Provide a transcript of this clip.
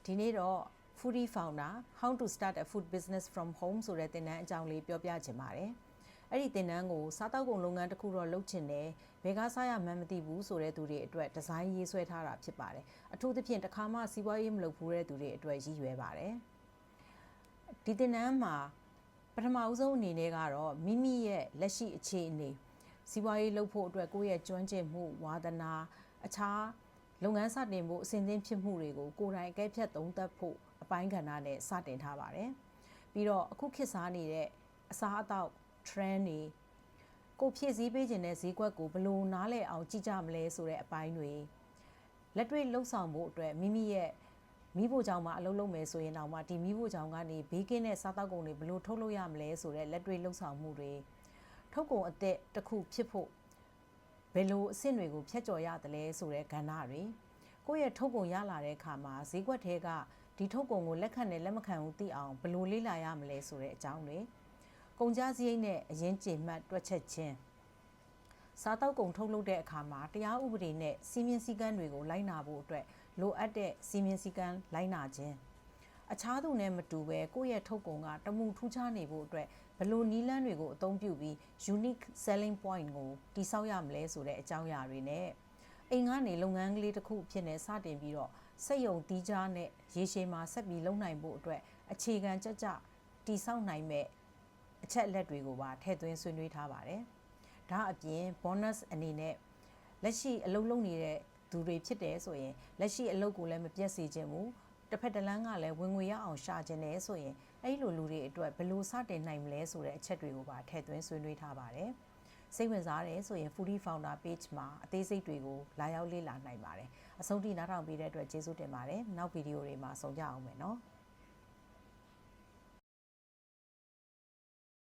ဒီနေ့တော့ Foodie Founder How to Start a Food Business from Home ဆိုတဲ့သင်တန်းအကြောင်းလေးပြောပြချင်ပါတယ်။အဲ့ဒီသင်တန်းကိုစားတောက်ကုန်လုပ်ငန်းတစ်ခုတော့လုပ်ချင်တယ်။ဘယ်ကစားရမှန်းမသိဘူးဆိုတဲ့သူတွေအတွက်ဒီဇိုင်းရေးဆွဲထားတာဖြစ်ပါတယ်။အထူးသဖြင့်တစ်ခါမှစီးပွားရေးမလုပ်ဘူးတဲ့သူတွေအတွက်ရည်ရွယ်ပါတယ်။ဒီသင်တန်းမှာပထမအဆုံးအနေနဲ့ကတော့မိမိရဲ့လက်ရှိအခြေအနေစီးပွားရေးလုပ်ဖို့အတွက်ကိုယ့်ရဲ့ကျွမ်းကျင်မှုဝါသနာအခြားလုပ်ငန်းစတင်ဖို့အစဉ်သင်းဖြစ်မှုတွေကိုကိုယ်တိုင်အကဲဖြတ်သုံးသပ်ဖို့အပိုင်းကဏ္ဍနဲ့စတင်ထားပါတယ်။ပြီးတော့အခုခေတ်စားနေတဲ့အစားအသောက် trend တွေကိုဖြည့်ဆည်းပေးခြင်းတဲ့ဈေးကွက်ကိုဘယ်လိုနားလည်အောင်ကြည့်ကြမလဲဆိုတဲ့အပိုင်းတွေလက်တွေ့လှုပ်ဆောင်ဖို့အတွက်မိမိရဲ့မိဖို့ကြောင့်မှအလုပ်လုပ်မယ်ဆိုရင်တော့မှဒီမိဖို့ကြောင့်ကနေဘေးကင်းတဲ့စားတောက်ကုန်တွေဘယ်လိုထုတ်လုပ်ရမလဲဆိုတဲ့လက်တွေ့လှုပ်ဆောင်မှုတွေထုတ်ကုန်အသစ်တစ်ခုဖြစ်ဖို့ဘယ်လိုအဆင့်တွေကိုဖျက်ကျော်ရတယ်လဲဆိုတဲ့ကဏ္ဍတွေကိုယ့်ရဲ့ထုတ်ကုန်ရလာတဲ့အခါမှာဈေးကွက်ထဲကဒီထုတ်ကုန်ကိုလက်ခံနဲ့လက်မခံဘူးသိအောင်ဘယ်လိုလေ့လာရမလဲဆိုတဲ့အကြောင်းတွေကုန်ကျစရိတ်နဲ့အရင်ကျေမှတ်တွက်ချက်ခြင်းစားတောက်ကုန်ထုတ်လုပ်တဲ့အခါမှာတရားဥပဒေနဲ့စီမင်းစည်းကမ်းတွေကိုလိုက်နာဖို့အတွက်လိုအပ်တဲ့စီမင်းစည်းကမ်းလိုက်နာခြင်းအခြားသူနဲ့မတူပဲကိုယ့်ရဲ့ထုတ်ကုန်ကတမူထူးခြားနေဖို့အတွက်ဘယ်လိုနည်းလမ်းတွေကိုအသုံးပြုပြီး unique selling point ကိုတိစောက်ရမလဲဆိုတဲ့အကြောင်းအရာတွေနဲ့အိမ်ကနေလုပ်ငန်းကလေးတစ်ခုဖြစ်နေစတင်ပြီးတော့စက်ရုံတီးခြားနဲ့ရေရှည်မှာဆက်ပြီးလုပ်နိုင်ဖို့အတွက်အခြေခံကြကြတိစောက်နိုင်မဲ့အချက်အလက်တွေကိုပါထည့်သွင်းဆွေးနွေးထားပါတယ်။ဒါအပြင် bonus အနေနဲ့လက်ရှိအလုပ်လုပ်နေတဲ့သူတွေဖြစ်တယ်ဆိုရင်လက်ရှိအလုပ်ကိုလည်းမပြတ်စေခြင်းဘူးတစ်ဖက်တစ်လမ်းကလည်းဝင်ငွေရအောင်ရှာခြင်းနဲ့ဆိုရင်အဲ့လိုလူတွေအတွက်ဘယ်လိုစတင်နိုင်မလဲဆိုတဲ့အချက်တွေကိုပါထည့်သွင်းဆွေးနွေးထားပါတယ်။စိတ်ဝင်စားတယ်ဆိုရင် Foodie Founder page မှာအသေးစိတ်တွေကိုလာရောက်လေ့လာနိုင်ပါတယ်။အဆုံးထိနားထောင်ပေးတဲ့အတွက်ကျေးဇူးတင်ပါတယ်။နောက်ဗီဒီယိုတွေမှာဆုံကြအောင်မယ်နော်။